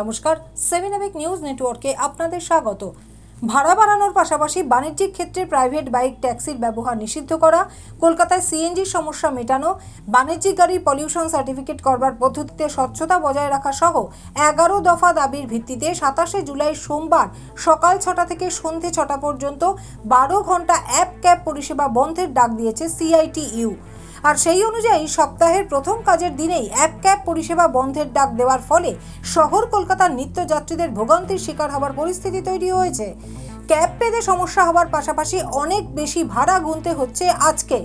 নমস্কার, 7 EPIC news নেটওয়ার্কে আপনাদের স্বাগত। ভাড়া বাড়ানোর পাশাপাশি বাণিজ্যিক ক্ষেত্রে প্রাইভেট বাইক ট্যাক্সির ব্যবহার নিষিদ্ধ করা, কলকাতায় সিএনজির সমস্যা মেটানো, বাণিজ্যিক গাড়ির পলিউশন সার্টিফিকেট করবার পদ্ধতিতে স্বচ্ছতা বজায় রাখা সহ 11 দফা দাবির ভিত্তিতে 27 জুলাই সোমবার সকাল 6টা থেকে সন্ধে 6টা পর্যন্ত 12 ঘন্টা অ্যাপ ক্যাব পরিষেবা বন্ধের ডাক দিয়েছে সিআইটিইউ। আর সেই অনুযায়ী সপ্তাহের প্রথম কাজের দিনেই অ্যাপ ক্যাব পরিষেবা বন্ধের ডাক দেওয়ার ফলে শহর কলকাতার নিত্যযাত্রীদের ভোগান্তির শিকার হবার পরিস্থিতি তৈরি হয়েছে। ক্যাব পেতে সমস্যা হওয়ার পাশাপাশি অনেক বেশি ভাড়া গুনতে হচ্ছে আজকে।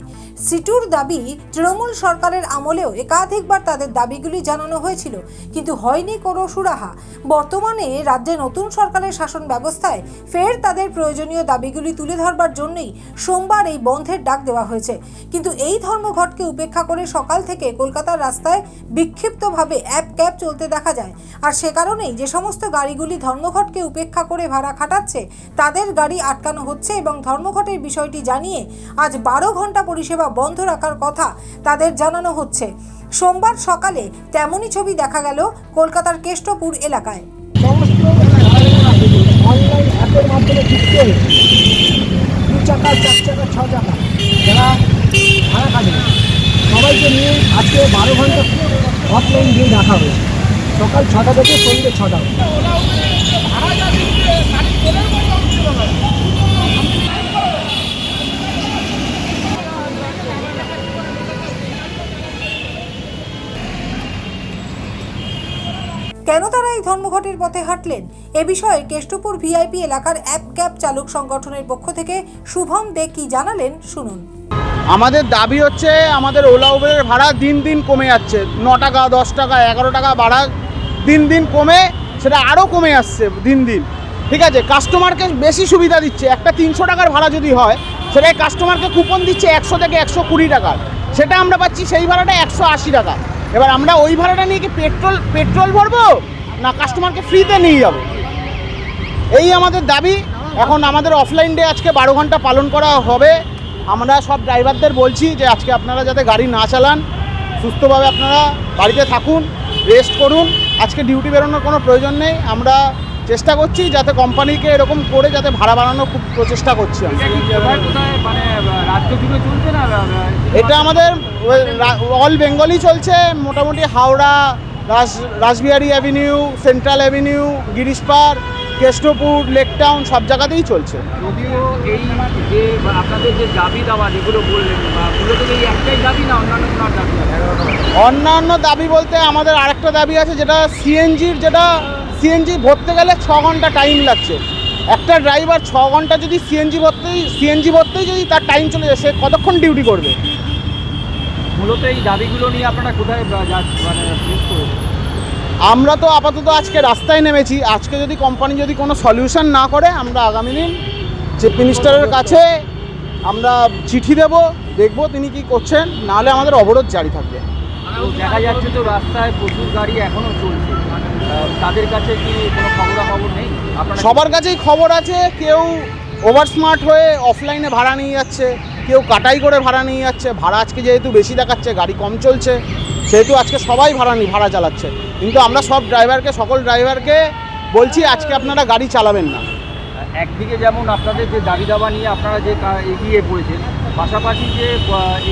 সিটুর দাবি, তৃণমূল সরকারের আমলেও একাধিকবার তাদের দাবিগুলি জানানো হয়েছিল, কিন্তু হয়নি কোনো সুরাহা। বর্তমানে রাজ্যে নতুন সরকারের শাসন ব্যবস্থায় ফের তাদের প্রয়োজনীয় দাবিগুলি তুলে ধরবার জন্যই সোমবার এই বন্ধের ডাক দেওয়া হয়েছে। কিন্তু এই ধর্মঘটকে উপেক্ষা করে সকাল থেকে কলকাতার রাস্তায় বিক্ষিপ্তভাবে অ্যাপ ক্যাব চলতে দেখা যায়। আর সে কারণেই যে সমস্ত গাড়িগুলি ধর্মঘটকে উপেক্ষা করে ভাড়া খাটাচ্ছে তাদের গাড়ি আটকানো হচ্ছে এবং ধর্মঘটের বিষয়টি জানিয়ে আজ 12 ঘন্টা পরিষেবা বন্ধ রাখার কথা তাদের জানানো হচ্ছে। সোমবার সকালে তেমনই ছবি দেখা গেল কলকাতার কেষ্টপুর এলাকায়। সমস্ত অনলাইন অ্যাপের মাধ্যমে ঢুকতে 2 চাকা 4 চাকা 6 চাকা যারা ভাড়া কাটে সবাইকে নিয়ে আজকে 12 ঘন্টা অফলাইন দিয়ে রাখা হয়েছে, সকাল 6টা থেকে সন্ধ্যে 6টা। কেন তারা এই ধর্মঘটের পথে হাঁটলেন, এ বিষয়ে কেষ্টপুর ভিআইপি এলাকার অ্যাপ ক্যাব চালক সংগঠনের পক্ষ থেকে শুভম দে কি জানালেন শুনুন। আমাদের দাবি হচ্ছে আমাদের ওলা উবেরের ভাড়া দিন দিন কমে যাচ্ছে। 9 টাকা 10 টাকা 11 টাকা ভাড়া দিন দিন কমে সেটা আরও কমে আসছে দিন দিন। ঠিক আছে, কাস্টমারকে বেশি সুবিধা দিচ্ছে। একটা 300 টাকার ভাড়া যদি হয় সেটাই কাস্টমারকে কুপন দিচ্ছে 100 থেকে 120 টাকার, সেটা আমরা পাচ্ছি সেই ভাড়াটা 180 টাকা। এবার আমরা ওই ভাড়াটা নিয়ে কি পেট্রোল ভরবো না কাস্টমারকে ফ্রিতে নিয়ে যাব? এই আমাদের দাবি। এখন আমাদের অফলাইন ডে আজকে 12 ঘন্টা পালন করা হবে। আমরা সব ড্রাইভারদের বলছি যে আজকে আপনারা যাতে গাড়ি না চালান, সুস্থভাবে আপনারা বাড়িতে থাকুন, রেস্ট করুন। আজকে ডিউটি বেরোনোর কোনো প্রয়োজন নেই। আমরা চেষ্টা করছি যাতে কোম্পানিকে এরকম করে যাতে ভাড়া বাড়ানোর খুব প্রচেষ্টা করছি। এটা আমাদের অল বেঙ্গলই চলছে, মোটামুটি Howrah, Rashbehari avenue, central avenue, Girish park, Keshtopur, lake town সব জায়গাতেই চলছে। যদিও এই যে আপনাদের যে দাবি দাবা যেগুলো বললেন, মূলত এই একটাই দাবি না অন্যান্য কোনো দাবি? অন্যান্য দাবি বলতে আমাদের আরেকটা দাবি আছে, যেটা সিএনজি ভরতে গেলে 6 ঘন্টা টাইম লাগছে। একটা ড্রাইভার 6 ঘন্টা যদি সিএনজি ভরতেই যদি তার টাইম চলে যায়, সে কতক্ষণ ডিউটি করবে? মূলত এই দাবিগুলো নিয়ে আপনারা কোথায় ফেস করেছেন? আমরা তো আপাতত আজকে রাস্তায় নেমেছি। আজকে যদি কোম্পানি যদি কোনো সলিউশন না করে, আমরা আগামী দিন চিফ মিনিস্টারের কাছে আমরা চিঠি দেখব তিনি কি করছেন, নাহলে আমাদের অবরোধ জারি থাকবে। দেখা যাচ্ছে তো রাস্তায় প্রচুর গাড়ি এখনও চলছে, তাদের কাছে কি কোনো খবর নেই? সবার কাছেই খবর আছে। কেউ ওভার স্মার্ট হয়ে অফলাইনে ভাড়া নিয়ে যাচ্ছে, কেউ কাটাই করে ভাড়া নিয়ে যাচ্ছে। ভাড়া আজকে যেহেতু বেশি দেখাচ্ছে, গাড়ি কম চলছে, সেহেতু আজকে সবাই ভাড়া চালাচ্ছে। কিন্তু আমরা সকল ড্রাইভারকে বলছি আজকে আপনারা গাড়ি চালাবেন না। একদিকে যেমন আপনাদের যে দাবি দাবা নিয়ে আপনারা যে এগিয়ে পড়েছেন, পাশাপাশি যে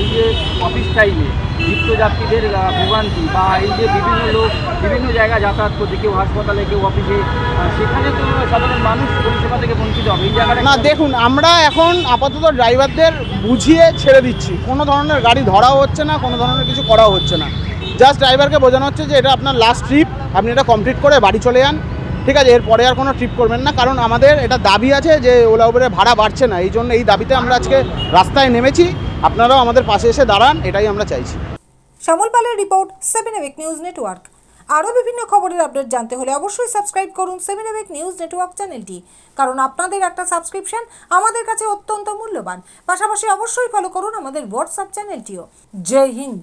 এই যে অফিস টাইমে নিত্যযাত্রীদের ভোগান্তি বা এই যে বিভিন্ন লোক বিভিন্ন জায়গায় যাতায়াত করছে, কেউ হাসপাতালে কেউ অফিসে, সেখানে তো সাধারণ মানুষ পরিষেবা থেকে বঞ্চিত হবে। এই জায়গাটা না, দেখুন, আমরা এখন আপাতত ড্রাইভারদের বুঝিয়ে ছেড়ে দিচ্ছি। কোনো ধরনের গাড়ি ধরাও হচ্ছে না, কোনো ধরনের কিছু করাও হচ্ছে না। জাস্ট ড্রাইভারকে বোঝানো হচ্ছে যে এটা আপনার লাস্ট ট্রিপ, আপনি এটা কমপ্লিট করে বাড়ি চলে যান। ঠিক আছে, এরপরে আর কোনো ট্রিপ করবেন না, কারণ আমাদের এটা দাবি আছে যে ওলা উবেরের ভাড়া বাড়ছে না। এই জন্য এই দাবিতে আমরা আজকে রাস্তায় নেমেছি। আপনারাও আমাদের পাশে এসে দাঁড়ান, এটাই আমরা চাইছি। শ্যামল পালের রিপোর্ট, 7 এবিক নিউজ নেটওয়ার্ক। আরও বিভিন্ন খবরের আপডেট জানতে হলে অবশ্যই সাবস্ক্রাইব করুন 7 এবিক নিউজ নেটওয়ার্ক চ্যানেলটি, কারণ আপনাদের একটা সাবস্ক্রিপশন আমাদের কাছে অত্যন্ত মূল্যবান। পাশাপাশি অবশ্যই ফলো করুন আমাদের হোয়াটসঅ্যাপ চ্যানেলটিও। জয় হিন্দ।